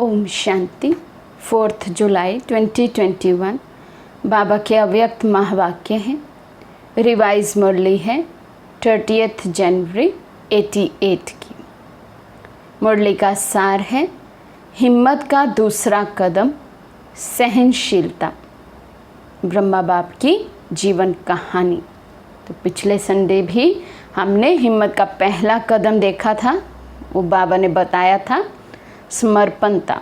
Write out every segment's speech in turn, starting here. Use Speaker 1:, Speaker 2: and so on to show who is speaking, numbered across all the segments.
Speaker 1: ओम शांति। 4 जुलाई 2021 बाबा के अव्यक्त महावाक्य हैं। रिवाइज मुरली है 30 जनवरी 88 की। मुरली का सार है हिम्मत का दूसरा कदम, सहनशीलता। ब्रह्मा बाप की जीवन कहानी। तो पिछले संडे भी हमने हिम्मत का पहला कदम देखा था, वो बाबा ने बताया था समर्पणता।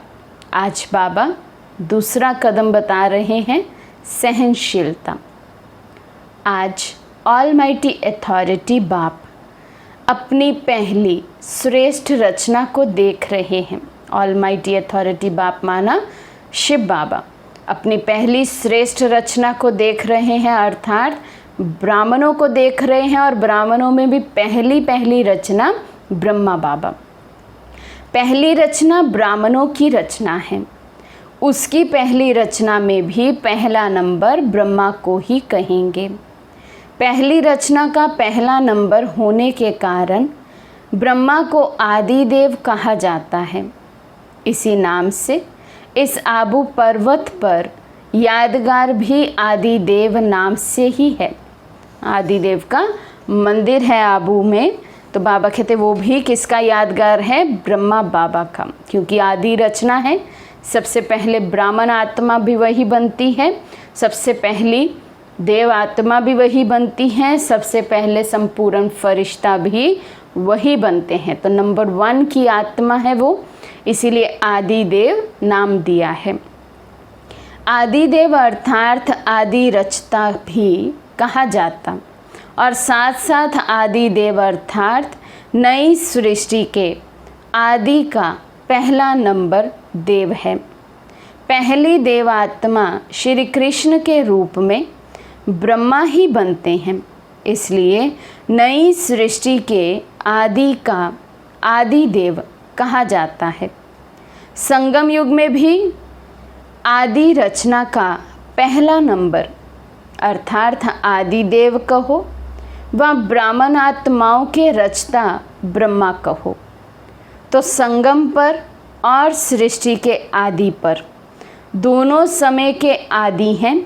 Speaker 1: आज बाबा दूसरा कदम बता रहे हैं, सहनशीलता। आज ऑलमाइटी अथॉरिटी बाप अपनी पहली श्रेष्ठ रचना को देख रहे हैं। ऑलमाइटी अथॉरिटी बाप माना शिव बाबा अपनी पहली श्रेष्ठ रचना को देख रहे हैं, अर्थात ब्राह्मणों को देख रहे हैं। और ब्राह्मणों में भी पहली रचना ब्रह्मा बाबा। पहली रचना ब्राह्मणों की रचना है। उसकी पहली रचना में भी पहला नंबर ब्रह्मा को ही कहेंगे। पहली रचना का पहला नंबर होने के कारण ब्रह्मा को आदि देव कहा जाता है। इसी नाम से इस आबू पर्वत पर यादगार भी आदि देव नाम से ही है। आदि देव का मंदिर है आबू में। तो बाबा कहते वो भी किसका यादगार है? ब्रह्मा बाबा का, क्योंकि आदि रचना है। सबसे पहले ब्राह्मण आत्मा भी वही बनती है, सबसे पहली देव आत्मा भी वही बनती है, सबसे पहले संपूर्ण फरिश्ता भी वही बनते हैं। तो नंबर 1 की आत्मा है वो, इसीलिए आदि देव नाम दिया है। आदि देव अर्थात आदि रचता भी कहा जाता, और साथ साथ आदि देव अर्थात नई सृष्टि के आदि का पहला नंबर देव है। पहली देवात्मा श्री कृष्ण के रूप में ब्रह्मा ही बनते हैं, इसलिए नई सृष्टि के आदि का आदि देव कहा जाता है। संगम युग में भी आदि रचना का पहला नंबर अर्थात आदि देव कहो व ब्राह्मण आत्माओं के रचता ब्रह्मा कहो, तो संगम पर और सृष्टि के आदि पर दोनों समय के आदि हैं,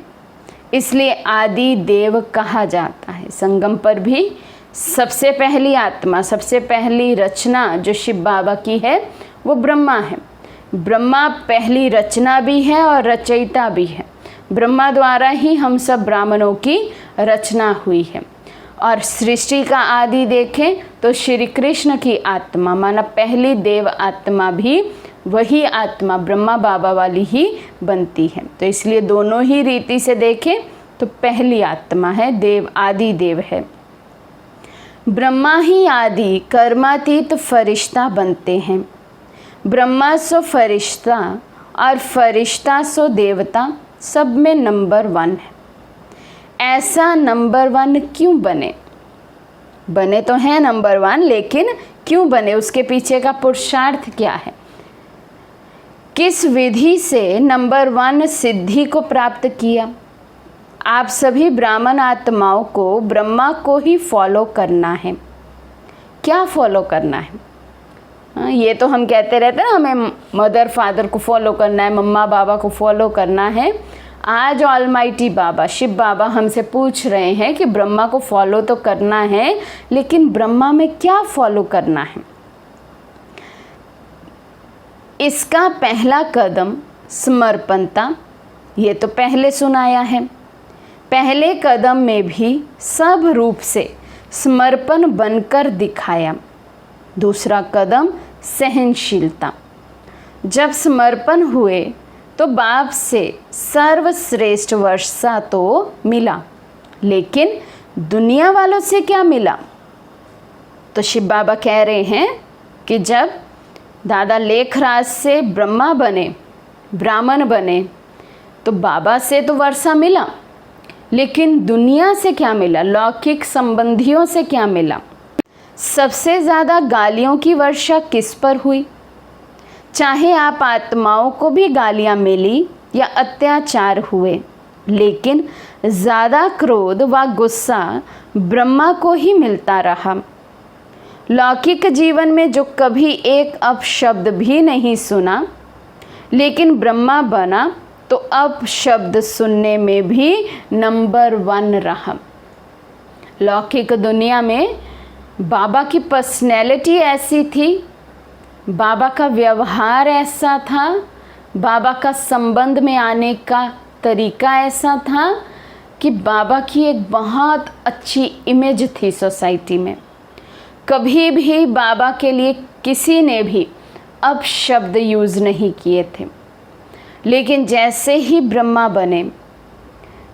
Speaker 1: इसलिए आदि देव कहा जाता है। संगम पर भी सबसे पहली आत्मा, सबसे पहली रचना जो शिव बाबा की है वो ब्रह्मा है। ब्रह्मा पहली रचना भी है और रचयिता भी है। ब्रह्मा द्वारा ही हम सब ब्राह्मणों की रचना हुई है। और सृष्टि का आदि देखें तो श्री कृष्ण की आत्मा माना पहली देव आत्मा भी वही आत्मा ब्रह्मा बाबा वाली ही बनती है। तो इसलिए दोनों ही रीति से देखें तो पहली आत्मा है देव, आदि देव है। ब्रह्मा ही आदि कर्मातीत फरिश्ता बनते हैं। ब्रह्मा सो फरिश्ता और फरिश्ता सो देवता, सब में नंबर 1 है। ऐसा नंबर 1 क्यों बने? बने तो हैं नंबर 1, लेकिन क्यों बने? उसके पीछे का पुरुषार्थ क्या है? किस विधि से नंबर 1 सिद्धि को प्राप्त किया? आप सभी ब्राह्मण आत्माओं को ब्रह्मा को ही फॉलो करना है। क्या फॉलो करना है? ये तो हम कहते रहते हैं ना, हमें मदर फादर को फॉलो करना है, मम्मा बाबा को फॉलो करना है। आज ऑलमाइटी बाबा शिव बाबा हमसे पूछ रहे हैं कि ब्रह्मा को फॉलो तो करना है, लेकिन ब्रह्मा में क्या फॉलो करना है? इसका पहला कदम समर्पणता, ये तो पहले सुनाया है। पहले कदम में भी सब रूप से समर्पण बनकर दिखाया। दूसरा कदम सहनशीलता। जब समर्पण हुए तो बाप से सर्वश्रेष्ठ वर्षा तो मिला, लेकिन दुनिया वालों से क्या मिला? तो शिव बाबा कह रहे हैं कि जब दादा लेखराज से ब्रह्मा बने, ब्राह्मण बने, तो बाबा से तो वर्षा मिला, लेकिन दुनिया से क्या मिला? लौकिक संबंधियों से क्या मिला? सबसे ज़्यादा गालियों की वर्षा किस पर हुई? चाहे आप आत्माओं को भी गालियाँ मिली या अत्याचार हुए, लेकिन ज़्यादा क्रोध व गुस्सा ब्रह्मा को ही मिलता रहा। लौकिक जीवन में जो कभी एक अपशब्द भी नहीं सुना, लेकिन ब्रह्मा बना तो अब शब्द सुनने में भी नंबर 1 रहा। लौकिक दुनिया में बाबा की पर्सनैलिटी ऐसी थी, बाबा का व्यवहार ऐसा था, बाबा का संबंध में आने का तरीका ऐसा था कि बाबा की एक बहुत अच्छी इमेज थी सोसाइटी में। कभी भी बाबा के लिए किसी ने भी अपशब्द यूज़ नहीं किए थे। लेकिन जैसे ही ब्रह्मा बने,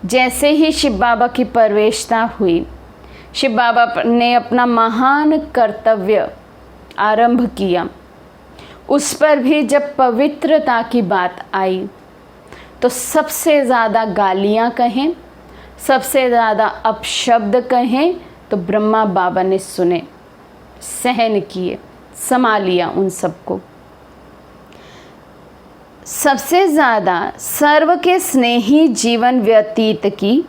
Speaker 1: जैसे ही शिव बाबा की प्रवेशता हुई, शिव बाबा ने अपना महान कर्तव्य आरंभ किया। उस पर भी जब पवित्रता की बात आई तो सबसे ज़्यादा गालियाँ कहें, सबसे ज़्यादा अपशब्द कहें तो ब्रह्मा बाबा ने सुने, सहन किए, संभाल लिया उन सबको। सबसे ज़्यादा सर्व के स्नेही जीवन व्यतीत की,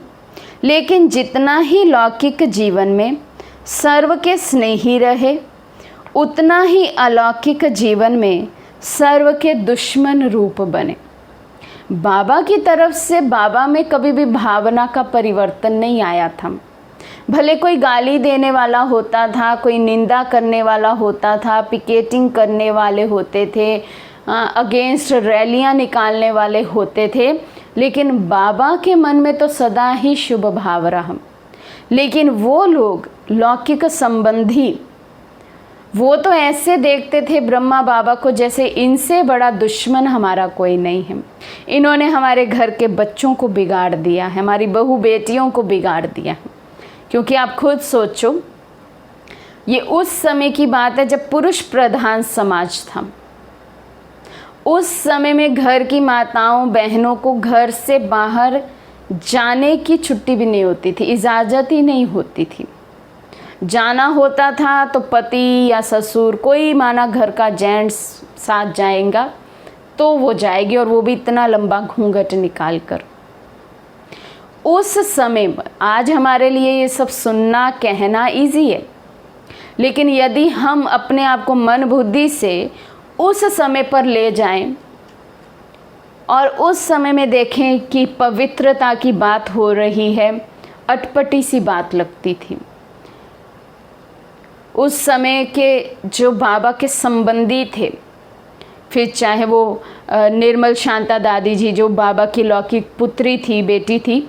Speaker 1: लेकिन जितना ही लौकिक जीवन में सर्व के स्नेही रहे, उतना ही अलौकिक जीवन में सर्व के दुश्मन रूप बने। बाबा की तरफ से बाबा में कभी भी भावना का परिवर्तन नहीं आया था। भले कोई गाली देने वाला होता था, कोई निंदा करने वाला होता था, पिकेटिंग करने वाले होते थे, अगेंस्ट रैलियां निकालने वाले होते थे, लेकिन बाबा के मन में तो सदा ही शुभ भाव रहा। लेकिन वो लोग लौकिक संबंधी, वो तो ऐसे देखते थे ब्रह्मा बाबा को जैसे इनसे बड़ा दुश्मन हमारा कोई नहीं है। इन्होंने हमारे घर के बच्चों को बिगाड़ दिया है, हमारी बहू बेटियों को बिगाड़ दिया है। क्योंकि आप खुद सोचो, ये उस समय की बात है जब पुरुष प्रधान समाज था। उस समय में घर की माताओं बहनों को घर से बाहर जाने की छुट्टी भी नहीं होती थी, इजाज़त ही नहीं होती थी। जाना होता था तो पति या ससुर, कोई माना घर का जेंट्स साथ जाएगा तो वो जाएगी, और वो भी इतना लंबा घूंघट निकाल कर। उस समय, आज हमारे लिए ये सब सुनना कहना इजी है, लेकिन यदि हम अपने आप को मन बुद्धि से उस समय पर ले जाएं और उस समय में देखें कि पवित्रता की बात हो रही है, अटपटी सी बात लगती थी। उस समय के जो बाबा के संबंधी थे, फिर चाहे वो निर्मल शांता दादी जी जो बाबा की लौकिक पुत्री थी, बेटी थी,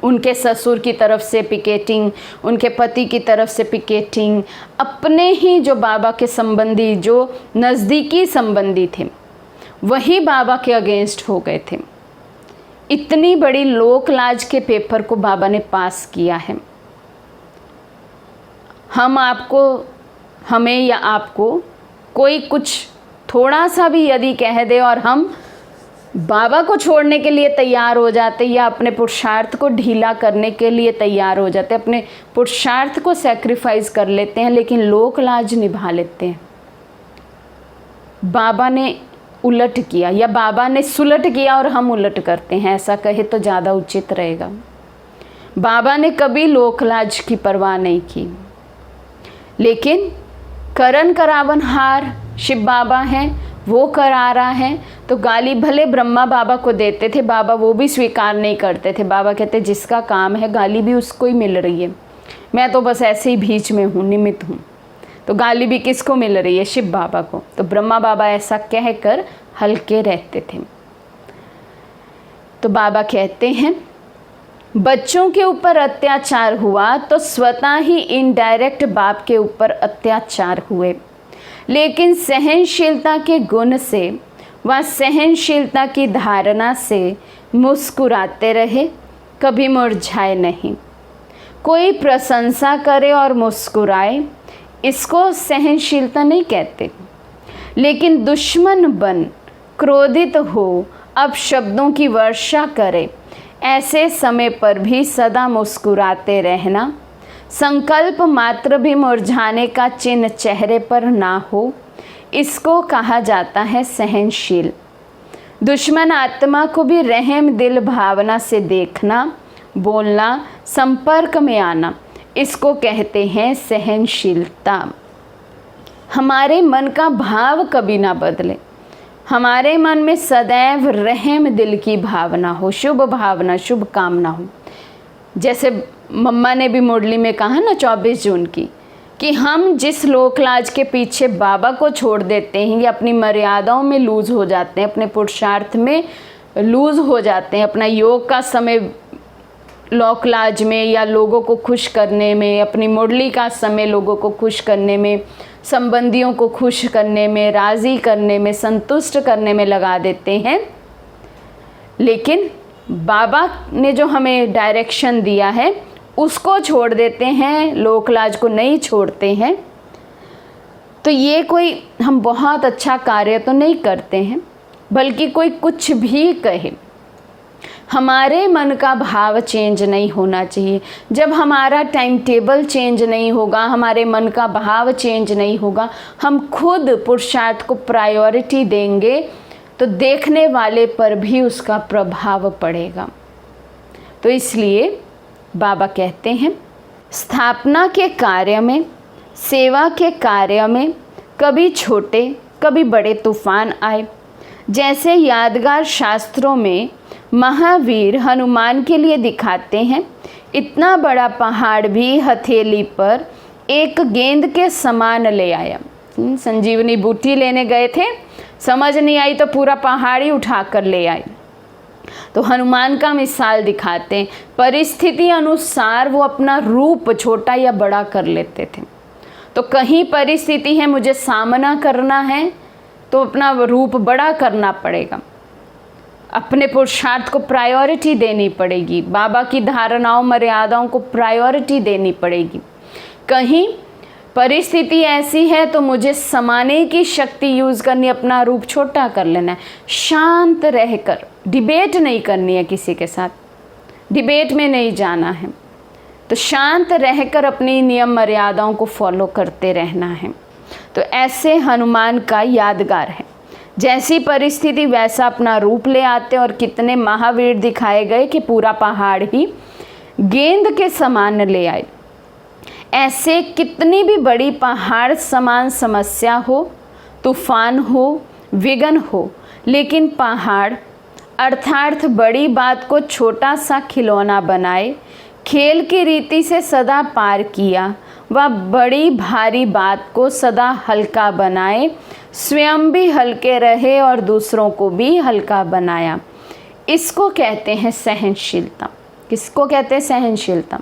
Speaker 1: उनके ससुर की तरफ से पिकेटिंग, उनके पति की तरफ से पिकेटिंग, अपने ही जो बाबा के संबंधी, जो नज़दीकी संबंधी थे, वही बाबा के अगेंस्ट हो गए थे। इतनी बड़ी लोक लाज के पेपर को बाबा ने पास किया है। हम आपको, हमें या आपको कोई कुछ थोड़ा सा भी यदि कह दे और हम बाबा को छोड़ने के लिए तैयार हो जाते या अपने पुरुषार्थ को ढीला करने के लिए तैयार हो जाते, अपने पुरुषार्थ को सैक्रिफाइस कर लेते हैं, लेकिन लोक लाज निभा लेते हैं। बाबा ने उलट किया या बाबा ने सुलट किया और हम उलट करते हैं, ऐसा कहे तो ज़्यादा उचित रहेगा। बाबा ने कभी लोक लाज की परवाह नहीं की, लेकिन करन करावन हार शिव बाबा हैं, वो करा रहा है तो गाली भले ब्रह्मा बाबा को देते थे, बाबा वो भी स्वीकार नहीं करते थे। बाबा कहते जिसका काम है गाली भी उसको ही मिल रही है, मैं तो बस ऐसे ही बीच में हूँ, निमित्त हूँ, तो गाली भी किसको मिल रही है? शिव बाबा को। तो ब्रह्मा बाबा ऐसा कहकर हल्के रहते थे। तो बाबा कहते हैं बच्चों के ऊपर अत्याचार हुआ तो स्वतः ही इनडायरेक्ट बाप के ऊपर अत्याचार हुए, लेकिन सहनशीलता के गुण से व सहनशीलता की धारणा से मुस्कुराते रहे, कभी मुरझाए नहीं। कोई प्रशंसा करे और मुस्कुराए, इसको सहनशीलता नहीं कहते। लेकिन दुश्मन बन क्रोधित हो अब शब्दों की वर्षा करे, ऐसे समय पर भी सदा मुस्कुराते रहना, संकल्प मात्र भी मुरझाने का चिन्ह चेहरे पर ना हो, इसको कहा जाता है सहनशील। दुश्मन आत्मा को भी रहम दिल भावना से देखना, बोलना, संपर्क में आना, इसको कहते हैं सहनशीलता। हमारे मन का भाव कभी ना बदले, हमारे मन में सदैव रहम दिल की भावना हो, शुभ भावना, शुभ कामना हो। जैसे मम्मा ने भी मुरली में कहा ना 24 जून की, कि हम जिस लोक लाज के पीछे बाबा को छोड़ देते हैं या अपनी मर्यादाओं में लूज़ हो जाते हैं, अपने पुरुषार्थ में लूज़ हो जाते हैं, अपना योग का समय लोक लाज में या लोगों को खुश करने में, अपनी मुरली का समय लोगों को खुश करने में, संबंधियों को खुश करने में, राज़ी करने में, संतुष्ट करने में लगा देते हैं। लेकिन बाबा ने जो हमें डायरेक्शन दिया है उसको छोड़ देते हैं, लोक लाज को नहीं छोड़ते हैं। तो ये कोई हम बहुत अच्छा कार्य तो नहीं करते हैं, बल्कि कोई कुछ भी कहे, हमारे मन का भाव चेंज नहीं होना चाहिए। जब हमारा टाइम टेबल चेंज नहीं होगा, हमारे मन का भाव चेंज नहीं होगा, हम खुद पुरुषार्थ को प्रायोरिटी देंगे, तो देखने वाले पर भी उसका प्रभाव पड़ेगा। तो इसलिए बाबा कहते हैं, स्थापना के कार्य में, सेवा के कार्य में कभी छोटे कभी बड़े तूफान आए। जैसे यादगार शास्त्रों में महावीर हनुमान के लिए दिखाते हैं, इतना बड़ा पहाड़ भी हथेली पर एक गेंद के समान ले आया। संजीवनी बूटी लेने गए थे, समझ नहीं आई तो पूरा पहाड़ ही उठा कर ले आए। तो हनुमान का मिसाल दिखाते हैं, परिस्थिति अनुसार वो अपना रूप छोटा या बड़ा कर लेते थे। तो कहीं परिस्थिति है, मुझे सामना करना है, तो अपना रूप बड़ा करना पड़ेगा, अपने पुरुषार्थ को प्रायोरिटी देनी पड़ेगी, बाबा की धारणाओं मर्यादाओं को प्रायोरिटी देनी पड़ेगी। कहीं परिस्थिति ऐसी है तो मुझे समाने की शक्ति यूज़ करनी, अपना रूप छोटा कर लेना है। शांत रहकर, डिबेट नहीं करनी है किसी के साथ, डिबेट में नहीं जाना है, तो शांत रहकर अपनी नियम मर्यादाओं को फॉलो करते रहना है। तो ऐसे हनुमान का यादगार है, जैसी परिस्थिति वैसा अपना रूप ले आते, और कितने महावीर दिखाए गए कि पूरा पहाड़ ही गेंद के समान ले आए। ऐसे कितनी भी बड़ी पहाड़ समान समस्या हो, तूफान हो, विघ्न हो, लेकिन पहाड़ अर्थात बड़ी बात को छोटा सा खिलौना बनाए, खेल की रीति से सदा पार किया, वह बड़ी भारी बात को सदा हल्का बनाए, स्वयं भी हल्के रहे और दूसरों को भी हल्का बनाया। इसको कहते हैं सहनशीलता। किसको कहते हैं? सहनशीलता।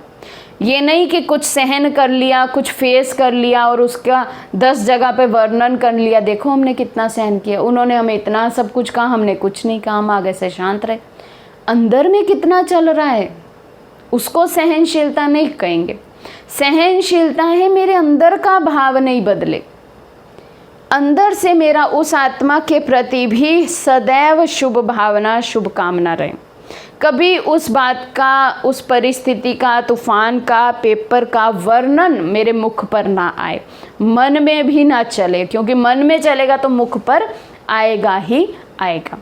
Speaker 1: ये नहीं कि कुछ सहन कर लिया, कुछ फेस कर लिया और उसका 10 जगह पे वर्णन कर लिया, देखो हमने कितना सहन किया, उन्होंने हमें इतना सब कुछ कहा, हमने कुछ नहीं कहा, हम आगे से शांत रहे। अंदर में कितना चल रहा है, उसको सहनशीलता नहीं कहेंगे। सहनशीलता है मेरे अंदर का भाव नहीं बदले, अंदर से मेरा उस आत्मा के प्रति भी सदैव शुभ भावना, शुभ कामना रहे। कभी उस बात का, उस परिस्थिति का, तूफान का, पेपर का वर्णन मेरे मुख पर ना आए, मन में भी ना चले, क्योंकि मन में चलेगा तो मुख पर आएगा ही आएगा।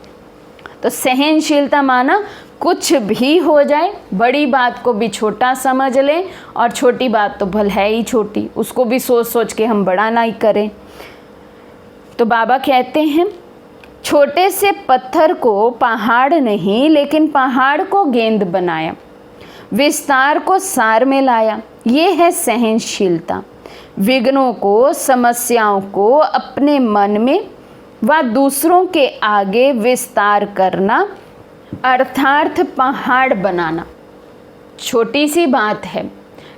Speaker 1: तो सहनशीलता माना कुछ भी हो जाए, बड़ी बात को भी छोटा समझ लें, और छोटी बात तो भले है ही छोटी, उसको भी सोच सोच के हम बड़ा ना ही करें। तो बाबा कहते हैं, छोटे से पत्थर को पहाड़ नहीं, लेकिन पहाड़ को गेंद बनाया, विस्तार को सार में लाया। ये है सहनशीलता। विघ्नों को, समस्याओं को अपने मन में व दूसरों के आगे विस्तार करना, अर्थात पहाड़ बनाना। छोटी सी बात है,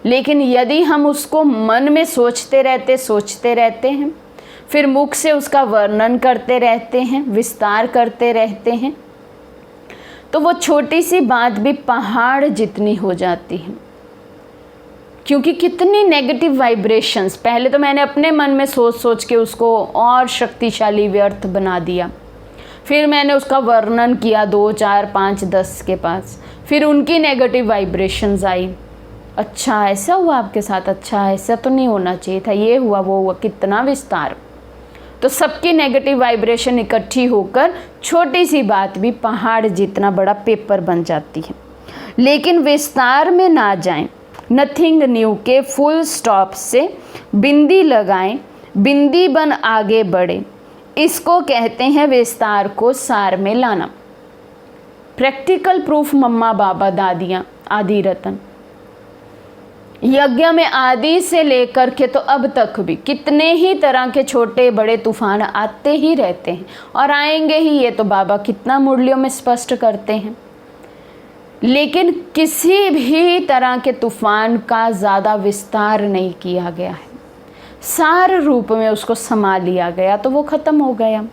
Speaker 1: लेकिन यदि हम उसको मन में सोचते रहते हैं, फिर मुख से उसका वर्णन करते रहते हैं, विस्तार करते रहते हैं, तो वो छोटी सी बात भी पहाड़ जितनी हो जाती है। क्योंकि कितनी नेगेटिव वाइब्रेशंस, पहले तो मैंने अपने मन में सोच सोच के उसको और शक्तिशाली व्यर्थ बना दिया, फिर मैंने उसका वर्णन किया 2, 4, 5, 10 के पास, फिर उनकी नेगेटिव वाइब्रेशंस आई, अच्छा ऐसा हुआ आपके साथ, अच्छा ऐसा तो नहीं होना चाहिए था, ये हुआ वो हुआ, कितना विस्तार। तो सबकी नेगेटिव वाइब्रेशन इकट्ठी होकर छोटी सी बात भी पहाड़ जितना बड़ा पेपर बन जाती है। लेकिन विस्तार में ना जाएं, नथिंग न्यू के फुल स्टॉप से बिंदी लगाएं, बिंदी बन आगे बढ़े, इसको कहते हैं विस्तार को सार में लाना। प्रैक्टिकल प्रूफ मम्मा बाबा दादियाँ आदि रतन। यज्ञ में आदि से लेकर के तो अब तक भी कितने ही तरह के छोटे बड़े तूफान आते ही रहते हैं और आएंगे ही, ये तो बाबा कितना मुरलियों में स्पष्ट करते हैं। लेकिन किसी भी तरह के तूफान का ज़्यादा विस्तार नहीं किया गया है, सार रूप में उसको समा लिया गया तो वो ख़त्म हो गया।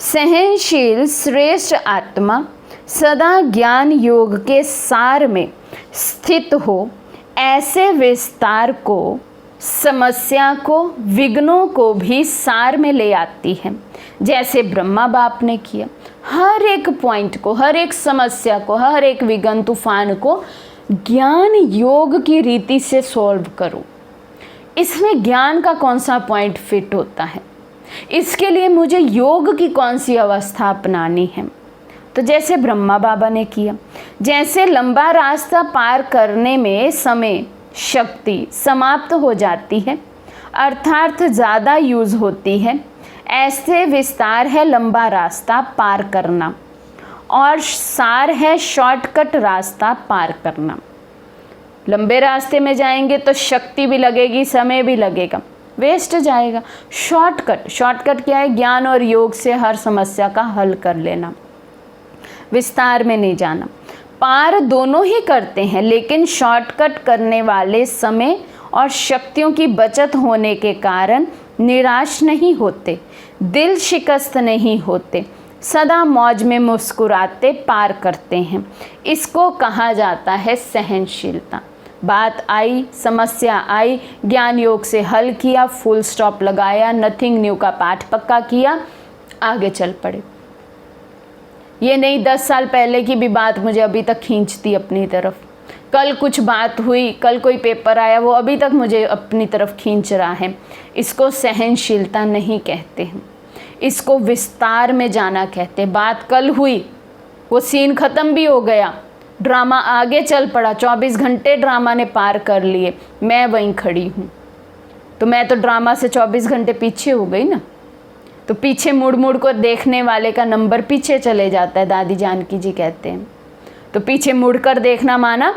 Speaker 1: सहनशील श्रेष्ठ आत्मा सदा ज्ञान योग के सार में स्थित हो, ऐसे विस्तार को, समस्या को, विघ्नों को भी सार में ले आती है, जैसे ब्रह्मा बाप ने किया। हर एक पॉइंट को, हर एक समस्या को, हर एक विघ्न तूफान को ज्ञान योग की रीति से सॉल्व करो। इसमें ज्ञान का कौन सा पॉइंट फिट होता है, इसके लिए मुझे योग की कौन सी अवस्था अपनानी है। तो जैसे ब्रह्मा बाबा ने किया, जैसे लंबा रास्ता पार करने में समय शक्ति समाप्त हो जाती है, अर्थात ज़्यादा यूज़ होती है, ऐसे विस्तार है लंबा रास्ता पार करना और सार है शॉर्टकट रास्ता पार करना। लंबे रास्ते में जाएंगे तो शक्ति भी लगेगी, समय भी लगेगा, वेस्ट जाएगा। शॉर्टकट क्या है? ज्ञान और योग से हर समस्या का हल कर लेना, विस्तार में नहीं जाना। पार दोनों ही करते हैं, लेकिन शॉर्टकट करने वाले समय और शक्तियों की बचत होने के कारण निराश नहीं होते, दिल शिकस्त नहीं होते, सदा मौज में मुस्कुराते पार करते हैं। इसको कहा जाता है सहनशीलता। बात आई, समस्या आई, ज्ञान योग से हल किया, फुल स्टॉप लगाया, नथिंग न्यू का पाठ पक्का किया, आगे चल पड़े। ये नहीं 10 साल पहले की भी बात मुझे अभी तक खींचती अपनी तरफ, कल कुछ बात हुई, कल कोई पेपर आया, वो अभी तक मुझे अपनी तरफ खींच रहा है। इसको सहनशीलता नहीं कहते हैं, इसको विस्तार में जाना कहते हैं। बात कल हुई, वो सीन ख़त्म भी हो गया, ड्रामा आगे चल पड़ा, 24 घंटे ड्रामा ने पार कर लिए, मैं वहीं खड़ी हूँ। तो मैं तो ड्रामा से 24 घंटे पीछे हो गई ना। तो पीछे मुड़ मुड़ को देखने वाले का नंबर पीछे चले जाता है, दादी जानकी जी कहते हैं। तो पीछे मुड़कर देखना माना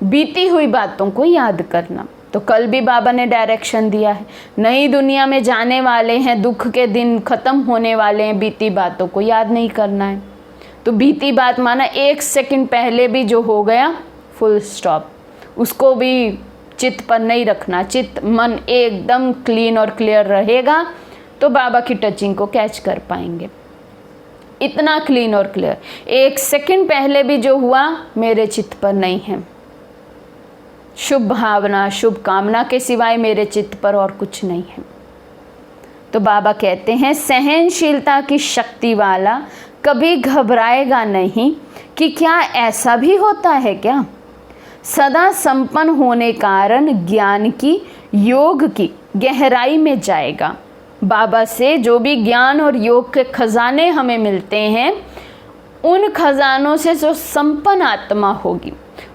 Speaker 1: बीती हुई बातों को याद करना। तो कल भी बाबा ने डायरेक्शन दिया है, नई दुनिया में जाने वाले हैं, दुख के दिन ख़त्म होने वाले हैं, बीती बातों को याद नहीं करना है। तो बीती बात माना 1 सेकंड पहले भी जो हो गया, फुल स्टॉप, उसको भी चित्त पर नहीं रखना। चित्त मन एकदम क्लीन और क्लियर रहेगा तो बाबा की टचिंग को कैच कर पाएंगे। इतना क्लीन और क्लियर, 1 सेकंड पहले भी जो हुआ मेरे चित्त पर नहीं है, शुभ भावना शुभ कामना के सिवाय मेरे चित्त पर और कुछ नहीं है। तो बाबा कहते हैं सहनशीलता की शक्ति वाला कभी घबराएगा नहीं कि क्या ऐसा भी होता है क्या। सदा संपन्न होने कारण ज्ञान की, योग की गहराई में जाएगा। बाबा से जो भी ज्ञान और योग के खजाने हमें मिलते हैं, उन खजानों से जो संपन्न आत्मा होगी,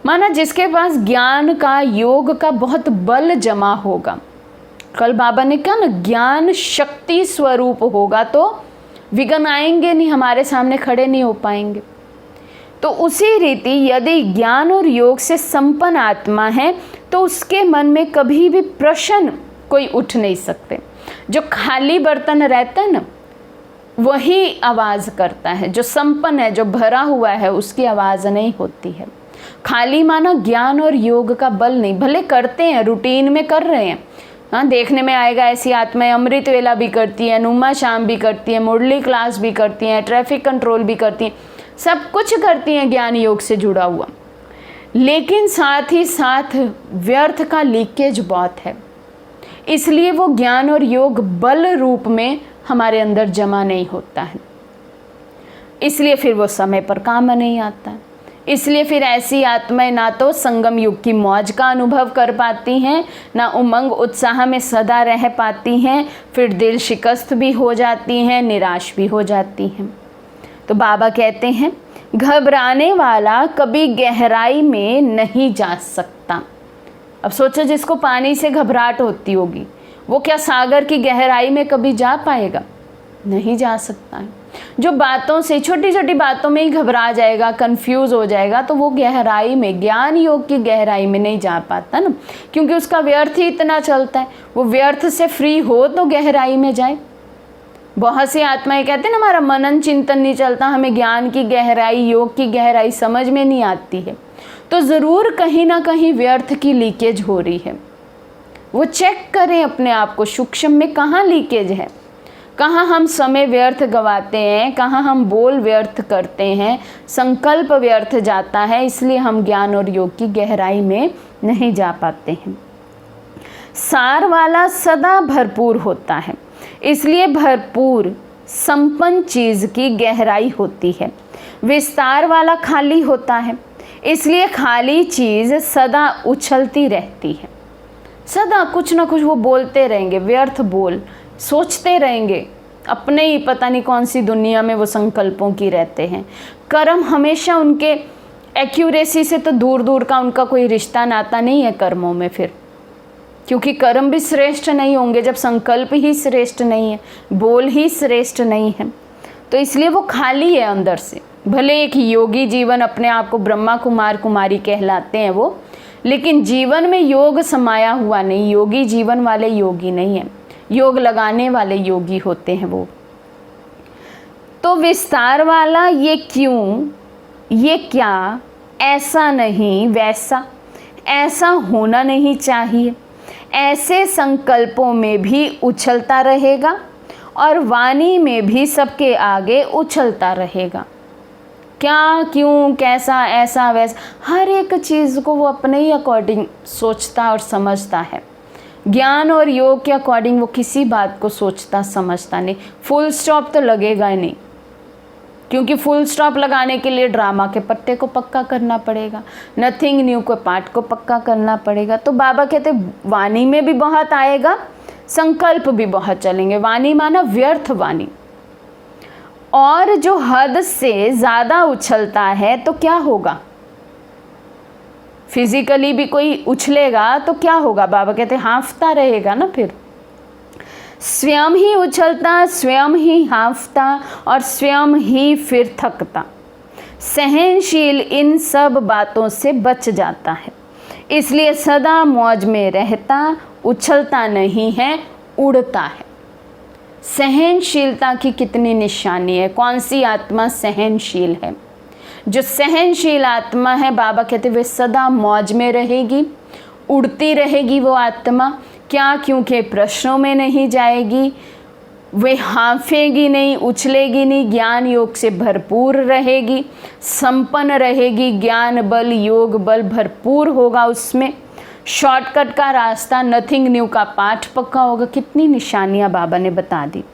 Speaker 1: माना जिसके पास ज्ञान का, योग का बहुत बल जमा होगा। कल बाबा ने कहा ना, ज्ञान शक्ति स्वरूप होगा तो विघ्न आएंगे नहीं, हमारे सामने खड़े नहीं हो पाएंगे। तो उसी रीति यदि ज्ञान और योग से संपन्न आत्मा है तो उसके मन में कभी भी प्रश्न कोई उठ नहीं सकते। जो खाली बर्तन रहता है ना, वही आवाज़ करता है। जो संपन्न है, जो भरा हुआ है, उसकी आवाज़ नहीं होती है। खाली माना ज्ञान और योग का बल नहीं, भले करते हैं, रूटीन में कर रहे हैं। हाँ, देखने में आएगा ऐसी आत्माएं अमृत वेला भी करती हैं, नुमा शाम भी करती हैं, मुरली क्लास भी करती हैं, ट्रैफिक कंट्रोल भी करती हैं, सब कुछ करती हैं ज्ञान योग से जुड़ा हुआ। लेकिन साथ ही साथ व्यर्थ का लीकेज बहुत है, इसलिए वो ज्ञान और योग बल रूप में हमारे अंदर जमा नहीं होता है। इसलिए फिर वो समय पर काम नहीं आता है। इसलिए फिर ऐसी आत्माएं ना तो संगम युग की मौज का अनुभव कर पाती हैं, ना उमंग उत्साह में सदा रह पाती हैं, फिर दिल शिकस्त भी हो जाती हैं, निराश भी हो जाती हैं। तो बाबा कहते हैं घबराने वाला कभी गहराई में नहीं जा सकता। अब सोचो, जिसको पानी से घबराहट होती होगी वो क्या सागर की गहराई में कभी जा पाएगा? नहीं जा सकता है। जो बातों से, छोटी छोटी बातों में ही घबरा जाएगा, कंफ्यूज हो जाएगा, तो वो गहराई में, ज्ञान योग की गहराई में नहीं जा पाता ना, क्योंकि उसका व्यर्थ ही इतना चलता है। वो व्यर्थ से फ्री हो तो गहराई में जाए। बहुत सी आत्माएं कहते हैं ना, हमारा मनन चिंतन नहीं चलता, हमें ज्ञान की गहराई, योग की गहराई समझ में नहीं आती है, तो ज़रूर कहीं ना कहीं व्यर्थ की लीकेज हो रही है। वो चेक करें अपने आप को, सूक्ष्म में कहाँ लीकेज है, कहाँ हम समय व्यर्थ गवाते हैं, कहाँ हम बोल व्यर्थ करते हैं, संकल्प व्यर्थ जाता है, इसलिए हम ज्ञान और योग की गहराई में नहीं जा पाते हैं। सार वाला सदा भरपूर होता है, इसलिए भरपूर संपन्न चीज़ की गहराई होती है। विस्तार वाला खाली होता है, इसलिए खाली चीज़ सदा उछलती रहती है। सदा कुछ ना कुछ वो बोलते रहेंगे, व्यर्थ बोल, सोचते रहेंगे, अपने ही पता नहीं कौन सी दुनिया में वो संकल्पों की रहते हैं। कर्म हमेशा उनके एक्यूरेसी से तो दूर दूर का उनका कोई रिश्ता नाता नहीं है कर्मों में फिर, क्योंकि कर्म भी श्रेष्ठ नहीं होंगे जब संकल्प ही श्रेष्ठ नहीं है, बोल ही श्रेष्ठ नहीं है, तो इसलिए वो खाली है अंदर से। भले एक योगी जीवन, अपने आप को ब्रह्मा कुमार कुमारी कहलाते हैं वो, लेकिन जीवन में योग समाया हुआ नहीं, योगी जीवन वाले योगी नहीं है, योग लगाने वाले योगी होते हैं वो। तो विस्तार वाला ये क्यों, ये क्या, ऐसा नहीं वैसा, ऐसा होना नहीं चाहिए, ऐसे संकल्पों में भी उछलता रहेगा और वाणी में भी सबके आगे उछलता रहेगा। क्या, क्यों, कैसा, ऐसा वैसा, हर एक चीज़ को वो अपने ही अकॉर्डिंग सोचता और समझता है। ज्ञान और योग के अकॉर्डिंग वो किसी बात को सोचता समझता नहीं। फुल स्टॉप तो लगेगा ही नहीं, क्योंकि फुल स्टॉप लगाने के लिए ड्रामा के पट्टे को पक्का करना पड़ेगा, नथिंग न्यू के पार्ट को पक्का करना पड़ेगा। तो बाबा कहते वाणी में भी बहुत आएगा, संकल्प भी बहुत चलेंगे। वाणी माना व्यर्थ वाणी, और जो हद से ज़्यादा उछलता है तो क्या होगा, फिजिकली भी कोई उछलेगा तो क्या होगा, बाबा कहते हाँफता रहेगा ना, फिर स्वयं ही उछलता, स्वयं ही हाँफता और स्वयं ही फिर थकता। सहनशील इन सब बातों से बच जाता है, इसलिए सदा मौज में रहता, उछलता नहीं है, उड़ता है। सहनशीलता की कितनी निशानी है, कौन सी आत्मा सहनशील है। जो सहनशील आत्मा है, बाबा कहते वे सदा मौज में रहेगी, उड़ती रहेगी वो आत्मा। क्या, क्योंकि प्रश्नों में नहीं जाएगी, वे हाँफेगी नहीं, उछलेगी नहीं, ज्ञान योग से भरपूर रहेगी, संपन्न रहेगी, ज्ञान बल योग बल भरपूर होगा उसमें। शॉर्टकट का रास्ता, नथिंग न्यू का पाठ पक्का होगा। कितनी निशानियाँ बाबा ने बता दी।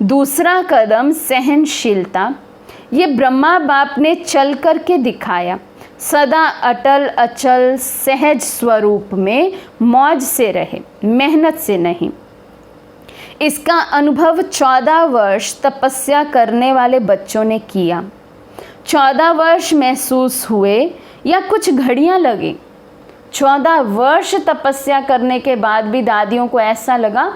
Speaker 1: दूसरा कदम सहनशीलता, ये ब्रह्मा बाप ने चल कर के दिखाया। सदा अटल अचल सहज स्वरूप में मौज से रहे, मेहनत से नहीं। इसका अनुभव 14 वर्ष तपस्या करने वाले बच्चों ने किया। 14 वर्ष महसूस हुए या कुछ घड़ियां लगी। 14 वर्ष तपस्या करने के बाद भी दादियों को ऐसा लगा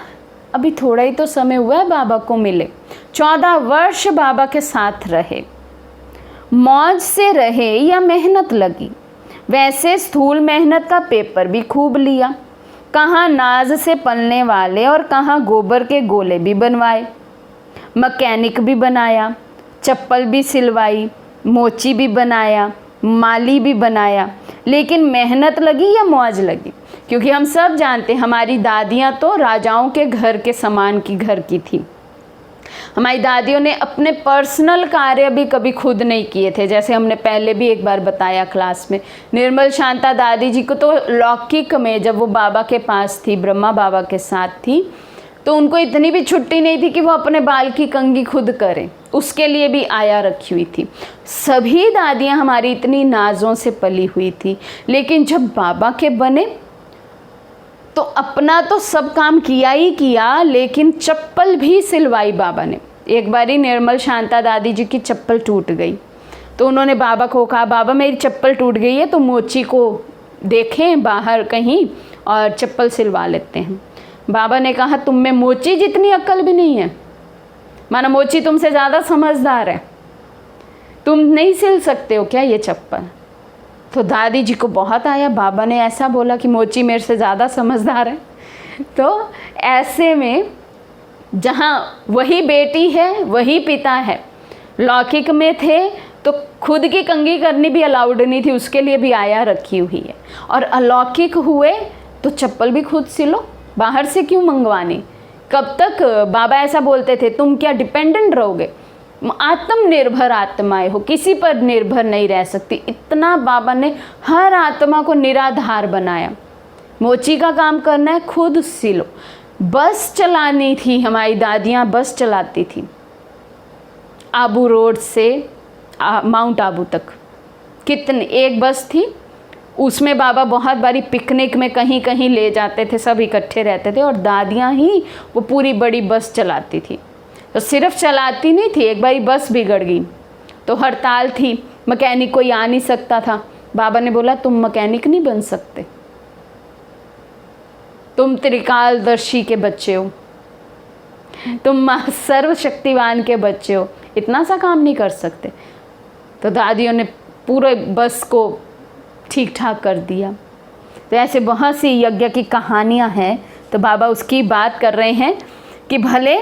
Speaker 1: अभी थोड़ा ही तो समय हुआ है बाबा को मिले। 14 वर्ष बाबा के साथ रहे, मौज से रहे या मेहनत लगी। वैसे स्थूल मेहनत का पेपर भी खूब लिया, कहाँ नाज से पलने वाले और कहाँ गोबर के गोले भी बनवाए, मैकेनिक भी बनाया, चप्पल भी सिलवाई, मोची भी बनाया, माली भी बनाया। लेकिन मेहनत लगी या मौज लगी? क्योंकि हम सब जानते हैं हमारी दादियाँ तो राजाओं के घर के समान की घर की थी। हमारी दादियों ने अपने पर्सनल कार्य भी कभी खुद नहीं किए थे। जैसे हमने पहले भी एक बार बताया क्लास में, निर्मल शांता दादी जी को तो लौकिक में जब वो बाबा के पास थी, ब्रह्मा बाबा के साथ थी, तो उनको इतनी भी छुट्टी नहीं थी कि वो अपने बाल की कंघी खुद करें, उसके लिए भी आया रखी हुई थी। सभी दादियाँ हमारी इतनी नाजों से पली हुई थी। लेकिन जब बाबा के बने तो अपना तो सब काम किया ही किया, लेकिन चप्पल भी सिलवाई बाबा ने। एक बारी निर्मल शांता दादी जी की चप्पल टूट गई, तो उन्होंने बाबा को कहा बाबा मेरी चप्पल टूट गई है, तो मोची को देखें बाहर कहीं और चप्पल सिलवा लेते हैं। बाबा ने कहा तुम में मोची जितनी अक्ल भी नहीं है, माना मोची तुमसे ज़्यादा समझदार है, तुम नहीं सिल सकते हो क्या ये चप्पल? तो दादी जी को बहुत आया, बाबा ने ऐसा बोला कि मोची मेरे से ज़्यादा समझदार है। तो ऐसे में जहाँ वही बेटी है वही पिता है, लौकिक में थे तो खुद की कंघी करनी भी अलाउड नहीं थी, उसके लिए भी आया रखी हुई है, और अलौकिक हुए तो चप्पल भी खुद सिलो, बाहर से क्यों मंगवानी? कब तक बाबा ऐसा बोलते थे, तुम क्या डिपेंडेंट रहोगे? आत्मनिर्भर आत्माएं हो, किसी पर निर्भर नहीं रह सकती। इतना बाबा ने हर आत्मा को निराधार बनाया। मोची का काम करना है, खुद सिलो। बस चलानी थी, हमारी दादियाँ बस चलाती थी आबू रोड से माउंट आबू तक। कितने एक बस थी, उसमें बाबा बहुत बारी पिकनिक में कहीं कहीं ले जाते थे, सब इकट्ठे रहते थे, और दादियाँ ही वो पूरी बड़ी बस चलाती थी। तो सिर्फ चलाती नहीं थी, एक बारी बस बिगड़ गई तो हड़ताल थी, मैकेनिक कोई आ नहीं सकता था। बाबा ने बोला तुम मैकेनिक नहीं बन सकते, तुम त्रिकालदर्शी के बच्चे हो, तुम सर्वशक्तिवान के बच्चे हो, इतना सा काम नहीं कर सकते। तो दादियों ने पूरे बस को ठीक ठाक कर दिया। तो ऐसे बहुत सी यज्ञ की कहानियाँ हैं। तो बाबा उसकी बात कर रहे हैं कि भले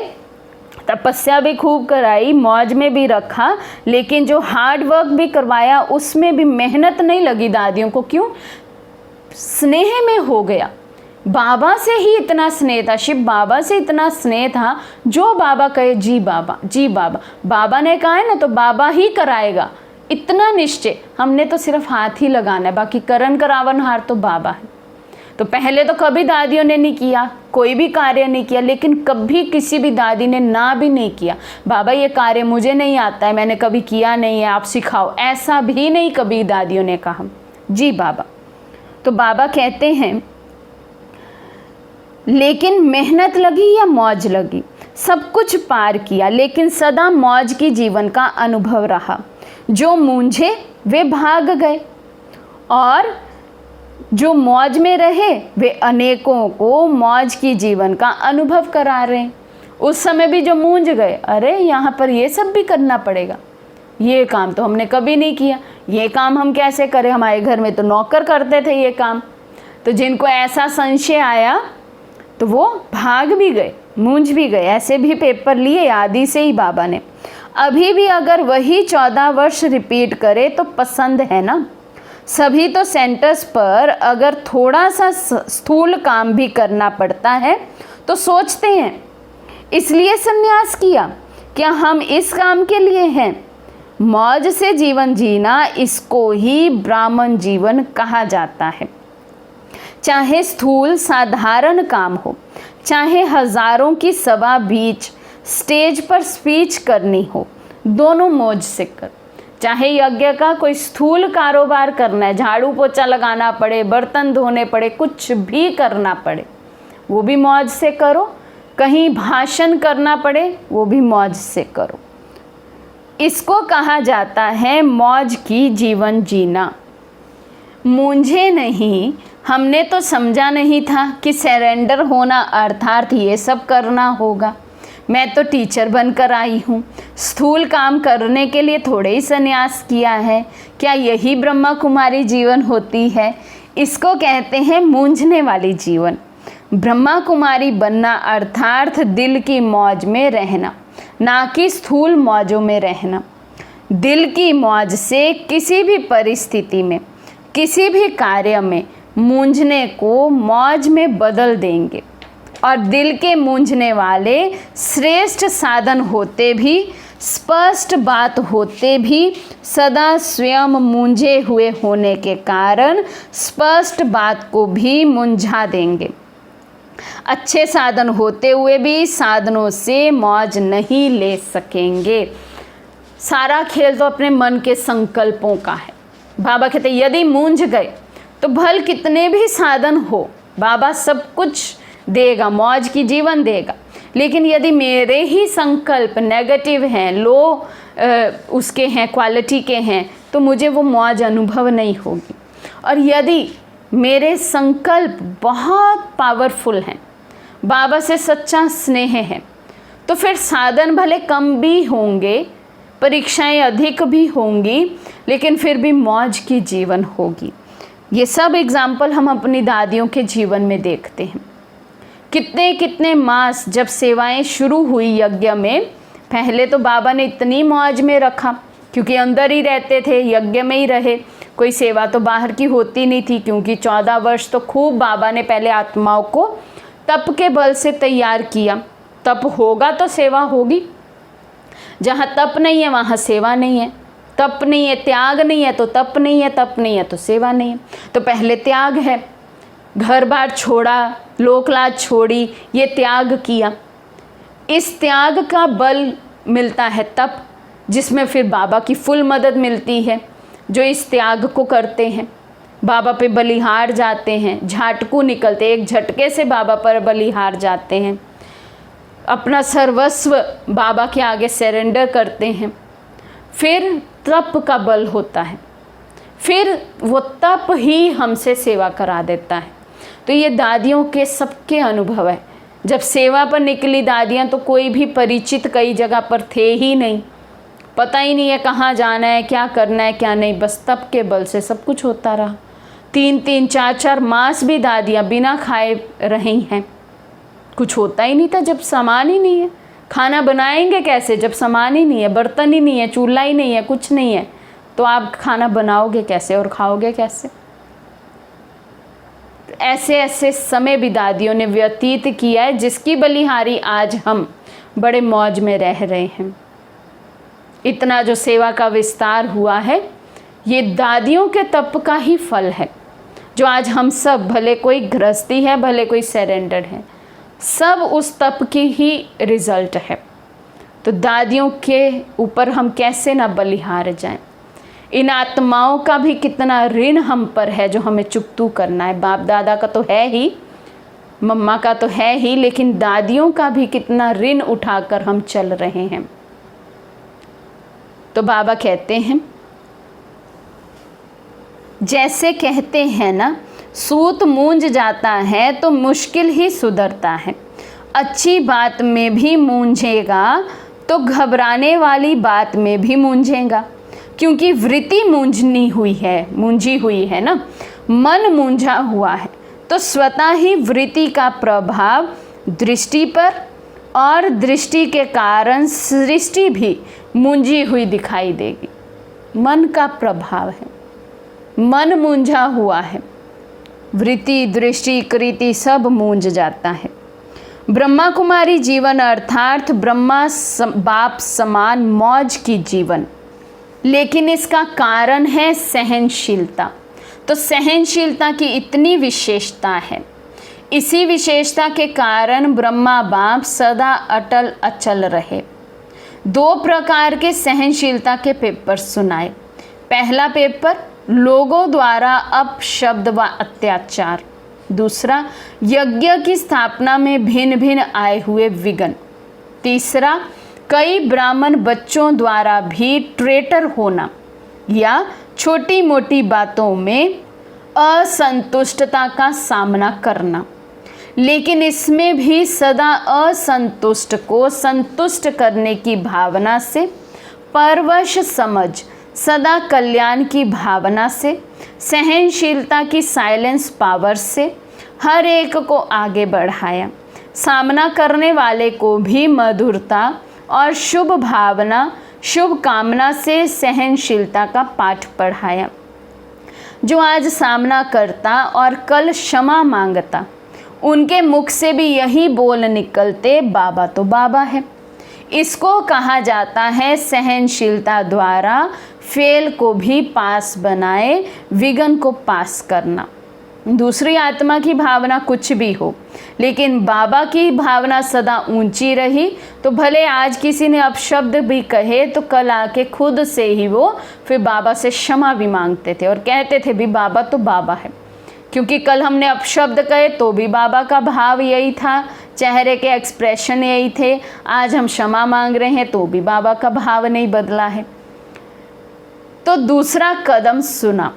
Speaker 1: तपस्या भी खूब कराई, मौज में भी रखा, लेकिन जो हार्ड वर्क भी करवाया उसमें भी मेहनत नहीं लगी दादियों को। क्यों? स्नेह में हो गया। बाबा से ही इतना स्नेह था, शिव बाबा से इतना स्नेह था, जो बाबा कहे जी बाबा, जी बाबा, बाबा ने कहा है ना तो बाबा ही कराएगा, इतना निश्चय। हमने तो सिर्फ हाथ ही लगाना है, बाकी करन करावन हार तो बाबा है। तो पहले तो कभी दादियों ने नहीं किया, कोई भी कार्य नहीं किया, लेकिन कभी किसी भी दादी ने ना भी नहीं किया, बाबा ये कार्य मुझे नहीं आता है, मैंने कभी किया नहीं है, आप सिखाओ, ऐसा भी नहीं कभी दादियों ने कहा, जी बाबा। तो बाबा कहते हैं लेकिन मेहनत लगी या मौज लगी, सब कुछ पार किया, लेकिन सदा मौज की जीवन का अनुभव रहा। जो मूंझे वे भाग गए, और जो मौज में रहे वे अनेकों को मौज की जीवन का अनुभव करा रहे हैं। उस समय भी जो मूंझ गए, अरे यहाँ पर ये सब भी करना पड़ेगा, ये काम तो हमने कभी नहीं किया, ये काम हम कैसे करें, हमारे घर में तो नौकर करते थे ये काम। तो जिनको ऐसा संशय आया तो वो भाग भी गए, मूंझ भी गए। ऐसे भी पेपर लिए आदि से ही बाबा ने। अभी भी अगर वही 14 वर्ष रिपीट करे तो पसंद है ना। सभी तो सेंटर्स पर अगर थोड़ा सा स्थूल काम भी करना पड़ता है तो सोचते हैं इसलिए संन्यास किया, क्या हम इस काम के लिए हैं? मौज से जीवन जीना, इसको ही ब्राह्मण जीवन कहा जाता है। चाहे स्थूल साधारण काम हो, चाहे हजारों की सभा बीच स्टेज पर स्पीच करनी हो, दोनों मौज से कर। चाहे यज्ञ का कोई स्थूल कारोबार करना है, झाड़ू पोछा लगाना पड़े, बर्तन धोने पड़े, कुछ भी करना पड़े, वो भी मौज से करो। कहीं भाषण करना पड़े, वो भी मौज से करो। इसको कहा जाता है मौज की जीवन जीना। मुझे नहीं, हमने तो समझा नहीं था कि सरेंडर होना अर्थात ये सब करना होगा। मैं तो टीचर बनकर आई हूँ, स्थूल काम करने के लिए थोड़े ही संन्यास किया है। क्या यही ब्रह्मा कुमारी जीवन होती है? इसको कहते हैं मूंझने वाली जीवन। ब्रह्मा कुमारी बनना अर्थात दिल की मौज में रहना, ना कि स्थूल मौजों में रहना। दिल की मौज से किसी भी परिस्थिति में, किसी भी कार्य में मूंझने को मौज में बदल देंगे। और दिल के मूंझने वाले श्रेष्ठ साधन होते भी, स्पष्ट बात होते भी, सदा स्वयं मूंझे हुए होने के कारण स्पष्ट बात को भी मुंझा देंगे। अच्छे साधन होते हुए भी साधनों से मौज नहीं ले सकेंगे। सारा खेल तो अपने मन के संकल्पों का है। बाबा कहते यदि मूंझ गए तो भल कितने भी साधन हो, बाबा सब कुछ देगा, मौज की जीवन देगा। लेकिन यदि मेरे ही संकल्प नेगेटिव हैं, लो उसके हैं, क्वालिटी के हैं, तो मुझे वो मौज अनुभव नहीं होगी। और यदि मेरे संकल्प बहुत पावरफुल हैं, बाबा से सच्चा स्नेह है, तो फिर साधन भले कम भी होंगे, परीक्षाएं अधिक भी होंगी, लेकिन फिर भी मौज की जीवन होगी। ये सब एग्जाम्पल हम अपनी दादियों के जीवन में देखते हैं। कितने कितने मास जब सेवाएं शुरू हुई यज्ञ में, पहले तो बाबा ने इतनी मौज में रखा, क्योंकि अंदर ही रहते थे, यज्ञ में ही रहे, कोई सेवा तो बाहर की होती नहीं थी, क्योंकि 14 वर्ष तो खूब बाबा ने पहले आत्माओं को तप के बल से तैयार किया। तप होगा तो सेवा होगी, जहाँ तप नहीं है वहाँ सेवा नहीं है, तप नहीं है, त्याग नहीं है तो तप नहीं है, तप नहीं है तो सेवा नहीं है। तो पहले त्याग है, घर बार छोड़ा, लोकलाज छोड़ी, ये त्याग किया। इस त्याग का बल मिलता है तप, जिसमें फिर बाबा की फुल मदद मिलती है, जो इस त्याग को करते हैं। बाबा पे बलिहार जाते हैं, झाटकू निकलते, एक झटके से बाबा पर बलिहार जाते हैं, अपना सर्वस्व बाबा के आगे सरेंडर करते हैं। फिर तप का बल होता है, फिर वो तप ही हमसे सेवा करा देता है। तो ये दादियों के सबके अनुभव है। जब सेवा पर निकली दादियाँ तो कोई भी परिचित कई जगह पर थे ही नहीं, पता ही नहीं है कहाँ जाना है, क्या करना है, क्या नहीं, बस तप के बल से सब कुछ होता रहा। 3-3, 4-4 मास भी दादियाँ बिना खाए रही हैं। कुछ होता ही नहीं था जब सामान ही नहीं है। खाना बनाएंगे कैसे जब सामान ही नहीं है, बर्तन ही नहीं है, चूल्हा ही नहीं है, कुछ नहीं है, तो आप खाना बनाओगे कैसे और खाओगे कैसे? ऐसे ऐसे समय भी दादियों ने व्यतीत किया है, जिसकी बलिहारी आज हम बड़े मौज में रह रहे हैं। इतना जो सेवा का विस्तार हुआ है, ये दादियों के तप का ही फल है, जो आज हम सब, भले कोई गृहस्थी है, भले कोई सरेंडर है, सब उस तप की ही रिजल्ट है। तो दादियों के ऊपर हम कैसे ना बलिहार जाएं। इन आत्माओं का भी कितना ऋण हम पर है, जो हमें चुकतू करना है। बाप दादा का तो है ही, मम्मा का तो है ही, लेकिन दादियों का भी कितना ऋण उठाकर हम चल रहे हैं। तो बाबा कहते हैं, जैसे कहते हैं ना, सूत मूंज जाता है तो मुश्किल ही सुधरता है। अच्छी बात में भी मूंझेगा तो घबराने वाली बात में भी मूंझेगा, क्योंकि वृत्ति मूंझी हुई है ना, मन मूंझा हुआ है, तो स्वतः ही वृत्ति का प्रभाव दृष्टि पर, और दृष्टि के कारण सृष्टि भी मूंझी हुई दिखाई देगी। मन का प्रभाव है, मन मूंझा हुआ है, वृत्ति, दृष्टि, कृति सब मूंझ जाता है। ब्रह्मा कुमारी जीवन अर्थात ब्रह्मा बाप समान मौज की जीवन, लेकिन इसका कारण है सहनशीलता। तो सहनशीलता की इतनी विशेषता है, इसी विशेषता के कारण ब्रह्मा बाप सदा अटल अचल रहे। 2 प्रकार के सहनशीलता के पेपर सुनाए। पहला पेपर लोगों द्वारा अपशब्द व अत्याचार, दूसरा यज्ञ की स्थापना में भिन्न भिन्न आए हुए विघ्न, तीसरा कई ब्राह्मण बच्चों द्वारा भी ट्रेटर होना या छोटी मोटी बातों में असंतुष्टता का सामना करना। लेकिन इसमें भी सदा असंतुष्ट को संतुष्ट करने की भावना से, परवश समझ, सदा कल्याण की भावना से, सहनशीलता की साइलेंस पावर से हर एक को आगे बढ़ाया। सामना करने वाले को भी मधुरता और शुभ भावना, शुभ कामना से सहनशीलता का पाठ पढ़ाया। जो आज सामना करता और कल क्षमा मांगता, उनके मुख से भी यही बोल निकलते, बाबा तो बाबा है। इसको कहा जाता है सहनशीलता द्वारा फेल को भी पास बनाए, विघ्न को पास करना। दूसरी आत्मा की भावना कुछ भी हो, लेकिन बाबा की भावना सदा ऊंची रही, तो भले आज किसी ने अपशब्द भी कहे तो कल आके खुद से ही वो फिर बाबा से क्षमा भी मांगते थे और कहते थे भी बाबा तो बाबा है। क्योंकि कल हमने अपशब्द कहे तो भी बाबा का भाव यही था, चेहरे के एक्सप्रेशन यही थे। आज हम क्षमा मांग रहे हैं तो भी बाबा का भाव नहीं बदला है। तो दूसरा कदम सुना,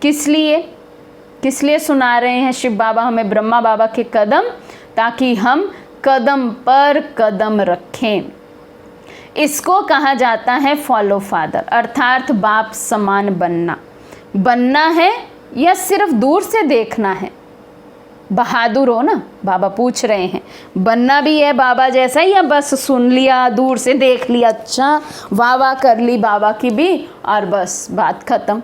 Speaker 1: किस लिए सुना रहे हैं शिव बाबा हमें ब्रह्मा बाबा के कदम, ताकि हम कदम पर कदम रखें। इसको कहा जाता है फॉलो फादर, अर्थात बाप समान बनना। बनना है या सिर्फ दूर से देखना है? बहादुर हो ना, बाबा पूछ रहे हैं। बनना भी है बाबा जैसा या बस सुन लिया, दूर से देख लिया, अच्छा वाह वाह कर ली बाबा की भी और बस बात खत्म?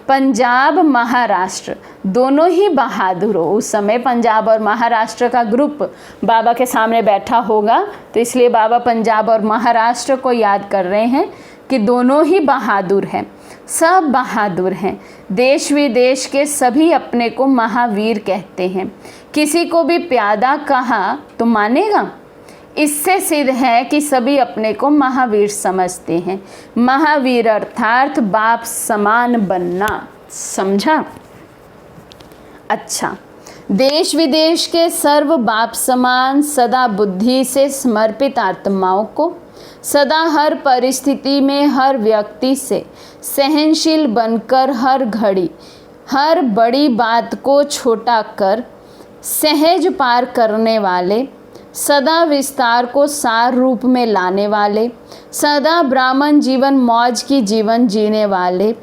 Speaker 1: पंजाब महाराष्ट्र दोनों ही बहादुर हो। उस समय पंजाब और महाराष्ट्र का ग्रुप बाबा के सामने बैठा होगा, तो इसलिए बाबा पंजाब और महाराष्ट्र को याद कर रहे हैं कि दोनों ही बहादुर हैं, सब बहादुर हैं। देश विदेश के सभी अपने को महावीर कहते हैं। किसी को भी प्यादा कहा तो मानेगा? इससे सिद्ध है कि सभी अपने को महावीर समझते हैं। महावीर अर्थात बाप समान बनना, समझा? अच्छा, देश विदेश के सर्व बाप समान सदा बुद्धि से समर्पित आत्माओं को सदा हर परिस्थिति में हर व्यक्ति से सहनशील बनकर हर घड़ी हर बड़ी बात को छोटा कर सहज पार करने वाले, सदा विस्तार को सार रूप में लाने वाले, सदा ब्राह्मण जीवन मौज की जीवन जीने वाले,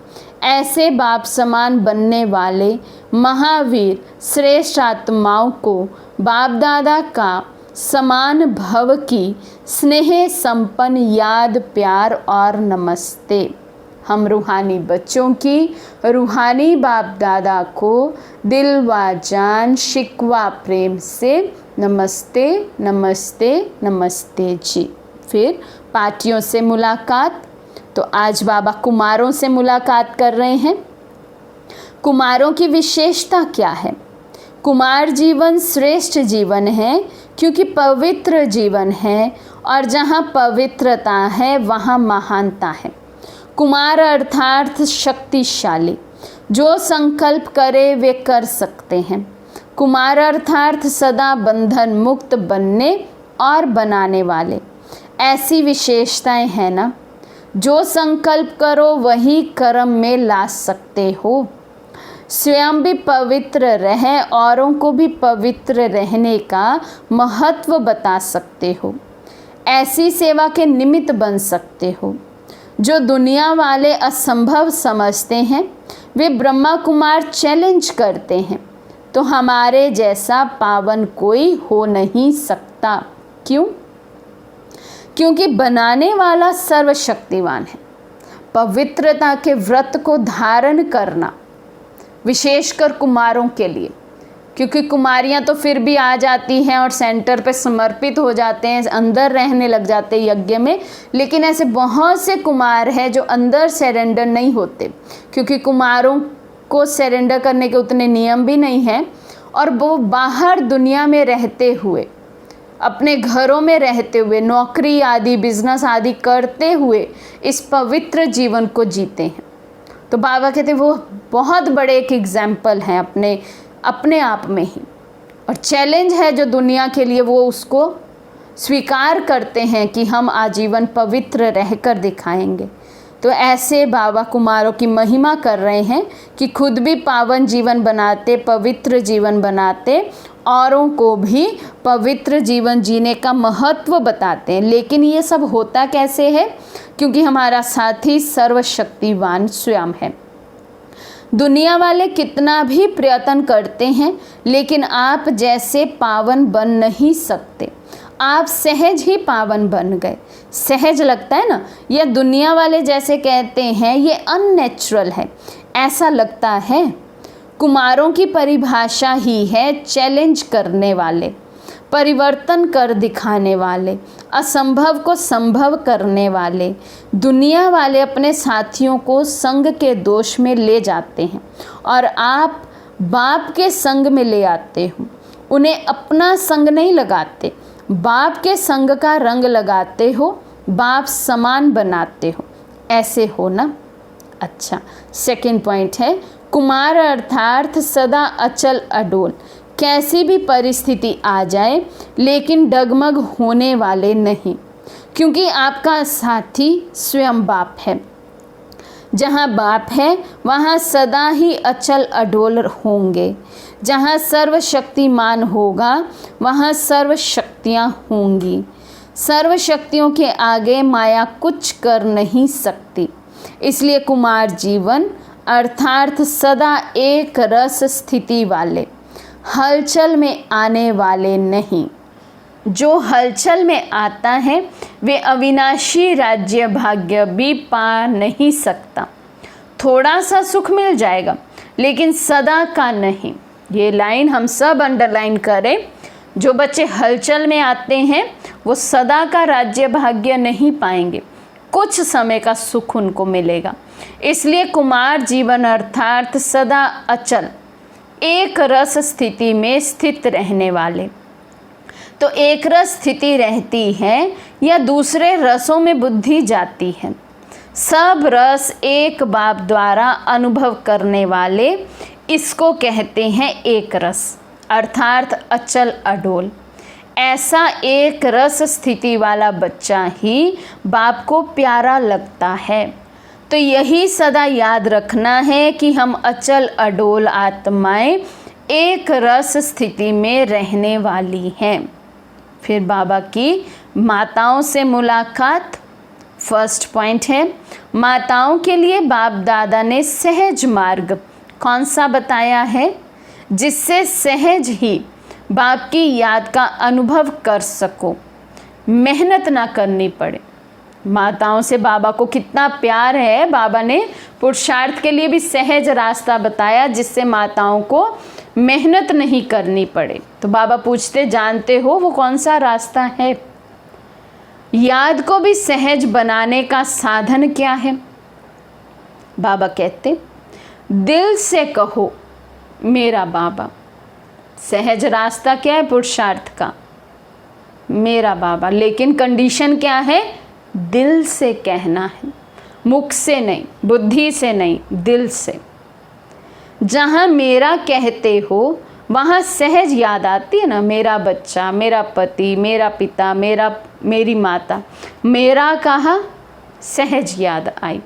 Speaker 1: ऐसे बाप समान बनने वाले महावीर श्रेष्ठ आत्माओं को बाप दादा का समान भव की स्नेह संपन्न याद प्यार और नमस्ते। हम रूहानी बच्चों की रूहानी बाप दादा को दिल व जान शिकवा प्रेम से नमस्ते नमस्ते नमस्ते जी। फिर पार्टियों से मुलाकात। तो आज बाबा कुमारों से मुलाकात कर रहे हैं। कुमारों की विशेषता क्या है? कुमार जीवन श्रेष्ठ जीवन है क्योंकि पवित्र जीवन है और जहाँ पवित्रता है वहाँ महानता है। कुमार अर्थात शक्तिशाली, जो संकल्प करे वे कर सकते हैं। कुमार अर्थात सदा बंधन मुक्त बनने और बनाने वाले। ऐसी विशेषताएं हैं ना, जो संकल्प करो वही कर्म में ला सकते हो। स्वयं भी पवित्र रहें, औरों को भी पवित्र रहने का महत्व बता सकते हो। ऐसी सेवा के निमित्त बन सकते हो। जो दुनिया वाले असंभव समझते हैं वे ब्रह्मा कुमार चैलेंज करते हैं। तो हमारे जैसा पावन कोई हो नहीं सकता। क्यों? क्योंकि बनाने वाला सर्वशक्तिवान है। पवित्रता के व्रत को धारण करना विशेषकर कुमारों के लिए, क्योंकि कुमारियां तो फिर भी आ जाती हैं और सेंटर पे समर्पित हो जाते हैं, अंदर रहने लग जाते हैं यज्ञ में। लेकिन ऐसे बहुत से कुमार हैं जो अंदर सरेंडर नहीं होते, क्योंकि कुमारों को सरेंडर करने के उतने नियम भी नहीं हैं और वो बाहर दुनिया में रहते हुए, अपने घरों में रहते हुए, नौकरी आदि बिजनेस आदि करते हुए इस पवित्र जीवन को जीते हैं। तो बाबा कहते हैं वो बहुत बड़े एक एग्जाम्पल हैं अपने आप में ही, और चैलेंज है जो दुनिया के लिए वो उसको स्वीकार करते हैं कि हम आजीवन पवित्र रहकर दिखाएंगे। तो ऐसे बाबा कुमारों की महिमा कर रहे हैं कि खुद भी पावन जीवन बनाते, पवित्र जीवन बनाते, औरों को भी पवित्र जीवन जीने का महत्व बताते हैं। लेकिन ये सब होता कैसे है? क्योंकि हमारा साथी सर्वशक्तिवान स्वयं है। दुनिया वाले कितना भी प्रयत्न करते हैं लेकिन आप जैसे पावन बन नहीं सकते। आप सहज ही पावन बन गए। सहज लगता है ना? यह दुनिया वाले जैसे कहते हैं ये अननेचुरल है, ऐसा लगता है। कुमारों की परिभाषा ही है चैलेंज करने वाले, परिवर्तन कर दिखाने वाले, असंभव को संभव करने वाले। दुनिया वाले अपने साथियों को संग के दोष में ले जाते हैं और आप बाप के संग में ले आते हो। उन्हें अपना संग नहीं लगाते, बाप के संग का रंग लगाते हो, बाप समान बनाते हो। ऐसे हो ना? अच्छा, सेकंड पॉइंट है कुमार अर्थात सदा अचल अडोल, कैसी भी परिस्थिति आ जाए लेकिन डगमग होने वाले नहीं, क्योंकि आपका साथी स्वयं बाप है। जहाँ बाप है वहाँ सदा ही अचल अडोल होंगे। जहाँ सर्वशक्तिमान होगा वहाँ सर्व शक्तियाँ होंगी। सर्व शक्तियों के आगे माया कुछ कर नहीं सकती। इसलिए कुमार जीवन अर्थात सदा एक रस स्थिति वाले, हलचल में आने वाले नहीं। जो हलचल में आता है वे अविनाशी राज्य भाग्य भी पा नहीं सकता। थोड़ा सा सुख मिल जाएगा लेकिन सदा का नहीं। ये लाइन हम सब अंडरलाइन करें। जो बच्चे हलचल में आते हैं वो सदा का राज्य भाग्य नहीं पाएंगे, कुछ समय का सुख उनको मिलेगा। इसलिए कुमार जीवन अर्थात सदा अचल एक रस स्थिति में स्थित रहने वाले। तो एक रस स्थिति रहती है या दूसरे रसों में बुद्धि जाती है। सब रस एक बाप द्वारा अनुभव करने वाले, इसको कहते हैं एक रस अर्थात अचल अडोल। ऐसा एक रस स्थिति वाला बच्चा ही बाप को प्यारा लगता है। तो यही सदा याद रखना है कि हम अचल अडोल आत्माएं एक रस स्थिति में रहने वाली हैं। फिर बाबा की माताओं से मुलाकात। फर्स्ट पॉइंट है, माताओं के लिए बाप दादा ने सहज मार्ग कौन सा बताया है, जिससे सहज ही बाप की याद का अनुभव कर सको, मेहनत ना करनी पड़े। माताओं से बाबा को कितना प्यार है, बाबा ने पुरुषार्थ के लिए भी सहज रास्ता बताया जिससे माताओं को मेहनत नहीं करनी पड़े। तो बाबा पूछते, जानते हो वो कौन सा रास्ता है? याद को भी सहज बनाने का साधन क्या है? बाबा कहते, दिल से कहो मेरा बाबा। सहज रास्ता क्या है? पुरुषार्थ का, मेरा बाबा। लेकिन कंडीशन क्या है? दिल से कहना है, मुख से नहीं, बुद्धि से नहीं, दिल से। जहाँ मेरा कहते हो वहाँ सहज याद आती है ना, मेरा बच्चा, मेरा पति, मेरा पिता, मेरी माता। मेरा कहा, सहज याद आई।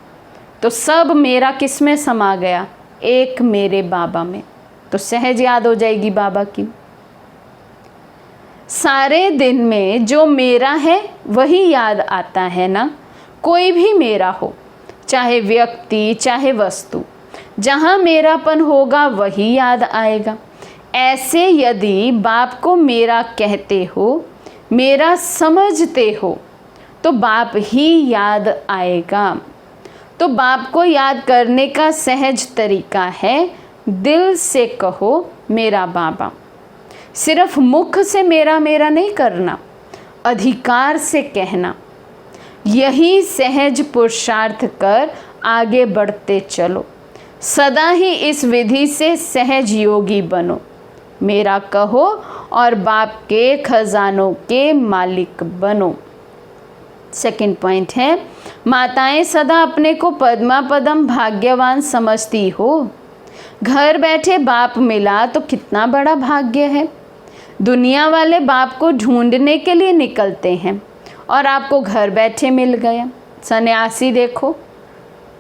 Speaker 1: तो सब मेरा किस में समा गया? एक मेरे बाबा में। तो सहज याद हो जाएगी बाबा की। सारे दिन में जो मेरा है वही याद आता है ना। कोई भी मेरा हो, चाहे व्यक्ति चाहे वस्तु, जहाँ मेरापन होगा वही याद आएगा। ऐसे यदि बाप को मेरा कहते हो, मेरा समझते हो, तो बाप ही याद आएगा। तो बाप को याद करने का सहज तरीका है, दिल से कहो मेरा बाबा। सिर्फ मुख से मेरा मेरा नहीं करना, अधिकार से कहना। यही सहज पुरुषार्थ कर आगे बढ़ते चलो। सदा ही इस विधि से सहज योगी बनो। मेरा कहो और बाप के खजानों के मालिक बनो। सेकंड पॉइंट है, माताएं सदा अपने को पद्मा पदम भाग्यवान समझती हो। घर बैठे बाप मिला तो कितना बड़ा भाग्य है। दुनिया वाले बाप को ढूंढने के लिए निकलते हैं और आपको घर बैठे मिल गया। सन्यासी देखो,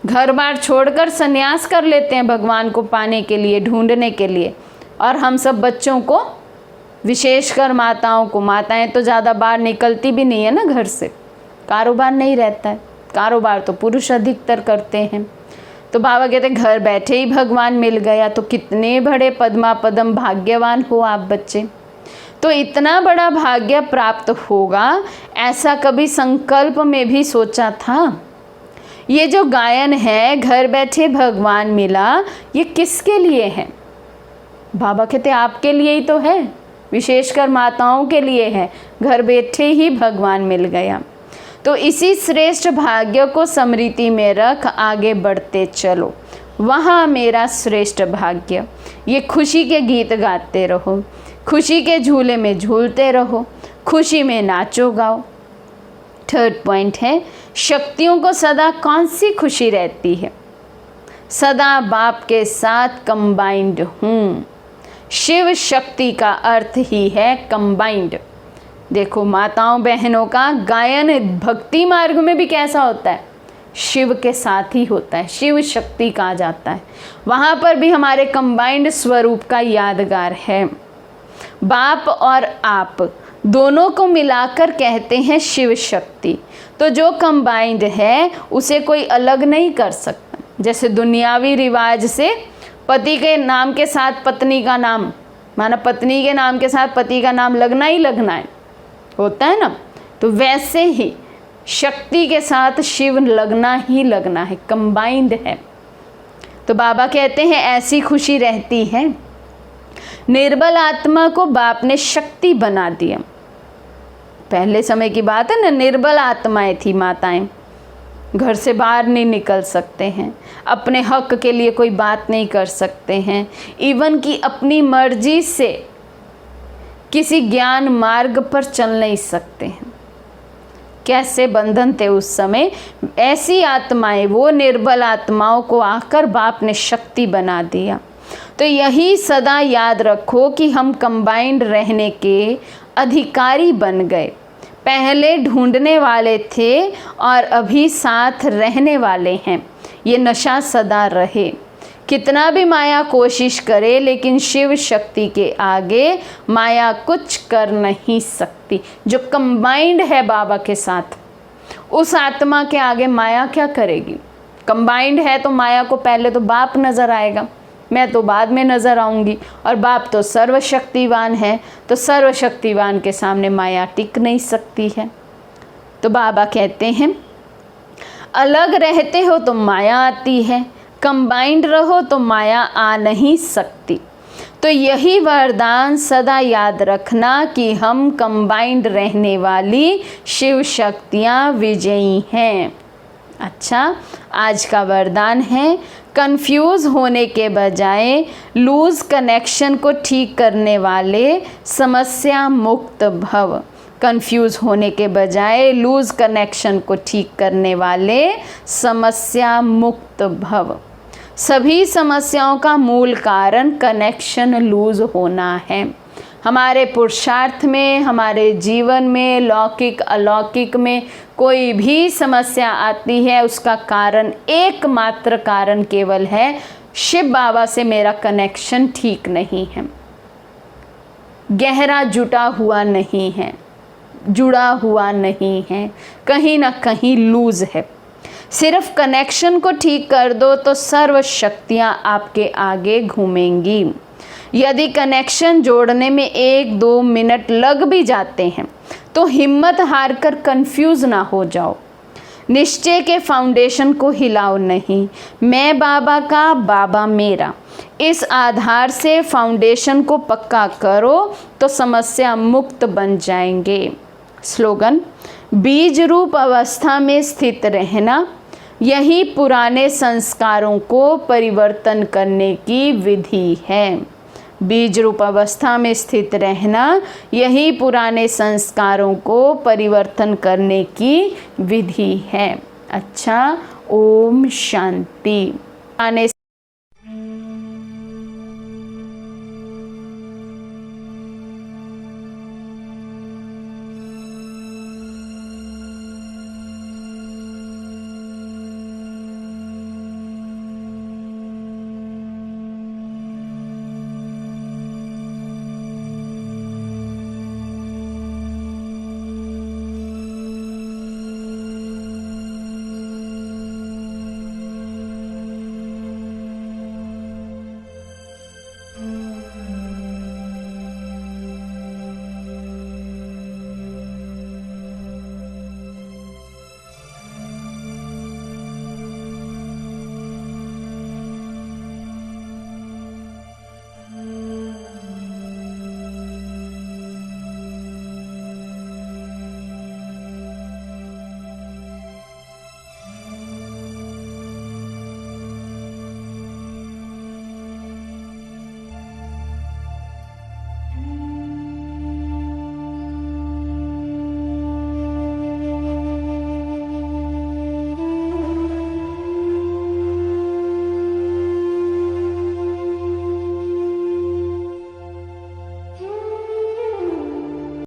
Speaker 1: घर बार छोड़कर सन्यास कर लेते हैं भगवान को पाने के लिए, ढूंढने के लिए। और हम सब बच्चों को, विशेषकर माताओं को, माताएं तो ज़्यादा बाहर निकलती भी नहीं है ना घर से, कारोबार नहीं रहता है, कारोबार तो पुरुष अधिकतर करते हैं। तो बाबा कहते घर बैठे ही भगवान मिल गया, तो कितने बड़े पद्मा पदम भाग्यवान हो आप बच्चे। तो इतना बड़ा भाग्य प्राप्त होगा ऐसा कभी संकल्प में भी सोचा था? ये जो गायन है, घर बैठे भगवान मिला, ये किसके लिए है? बाबा कहते आपके लिए ही तो है, विशेषकर माताओं के लिए है। घर बैठे ही भगवान मिल गया। तो इसी श्रेष्ठ भाग्य को स्मृति में रख आगे बढ़ते चलो। वहाँ मेरा श्रेष्ठ भाग्य। ये खुशी के गीत गाते रहो, खुशी के झूले में झूलते रहो, खुशी में नाचो गाओ। थर्ड पॉइंट है, शक्तियों को सदा कौन सी खुशी रहती है? सदा बाप के साथ कंबाइंड हूँ। शिव शक्ति का अर्थ ही है कंबाइंड। देखो माताओं बहनों का गायन भक्ति मार्ग में भी कैसा होता है, शिव के साथ ही होता है, शिव शक्ति कहा जाता है। वहाँ पर भी हमारे कंबाइंड स्वरूप का यादगार है। बाप और आप दोनों को मिलाकर कहते हैं शिव शक्ति। तो जो कंबाइंड है उसे कोई अलग नहीं कर सकता। जैसे दुनियावी रिवाज से पति के नाम के साथ पत्नी का नाम, माना पत्नी के नाम के साथ पति का नाम लगना ही लगना है, होता है ना, तो वैसे ही शक्ति के साथ शिव लगना ही लगना है, कंबाइंड है। तो बाबा कहते हैं ऐसी खुशी रहती है। निर्बल आत्मा को बाप ने शक्ति बना दिया। पहले समय की बात है ना, निर्बल आत्माएं थी, माताएं घर से बाहर नहीं निकल सकते हैं, अपने हक के लिए कोई बात नहीं कर सकते हैं, इवन कि अपनी मर्जी से किसी ज्ञान मार्ग पर चल नहीं सकते हैं। कैसे बंधन थे उस समय। ऐसी आत्माएं, वो निर्बल आत्माओं को आकर बाप ने शक्ति बना दिया। तो यही सदा याद रखो कि हम कंबाइंड रहने के अधिकारी बन गए। पहले ढूंढने वाले थे और अभी साथ रहने वाले हैं। ये नशा सदा रहे। कितना भी माया कोशिश करे, लेकिन शिव शक्ति के आगे माया कुछ कर नहीं सकती। जो कंबाइंड है बाबा के साथ, उस आत्मा के आगे माया क्या करेगी। कंबाइंड है तो माया को पहले तो बाप नज़र आएगा, मैं तो बाद में नज़र आऊँगी, और बाप तो सर्वशक्तिवान है, तो सर्वशक्तिवान के सामने माया टिक नहीं सकती है। तो बाबा कहते हैं अलग रहते हो तो माया आती है, कंबाइंड रहो तो माया आ नहीं सकती। तो यही वरदान सदा याद रखना कि हम कंबाइंड रहने वाली शिव शक्तियाँ विजयी हैं। अच्छा, आज का वरदान है कंफ्यूज होने के बजाय लूज कनेक्शन को ठीक करने वाले समस्या मुक्त भव। कंफ्यूज होने के बजाय लूज कनेक्शन को ठीक करने वाले समस्या मुक्त भव। सभी समस्याओं का मूल कारण कनेक्शन लूज होना है। हमारे पुरुषार्थ में, हमारे जीवन में, लौकिक अलौकिक में कोई भी समस्या आती है, उसका कारण, एकमात्र कारण केवल है शिव बाबा से मेरा कनेक्शन ठीक नहीं है, गहरा जुटा हुआ नहीं है, जुड़ा हुआ नहीं है, कहीं ना कहीं लूज है। सिर्फ कनेक्शन को ठीक कर दो तो सर्व शक्तियाँ आपके आगे घूमेंगी। यदि कनेक्शन जोड़ने में 1-2 मिनट लग भी जाते हैं तो हिम्मत हार कर कंफ्यूज ना हो जाओ। निश्चय के फाउंडेशन को हिलाओ नहीं। मैं बाबा का, बाबा मेरा, इस आधार से फाउंडेशन को पक्का करो तो समस्या मुक्त बन जाएंगे। स्लोगन, बीज रूप अवस्था में स्थित रहना यही पुराने संस्कारों को परिवर्तन करने की विधि है। बीज रूप अवस्था में स्थित रहना यही पुराने संस्कारों को परिवर्तन करने की विधि है। अच्छा, ओम शांति।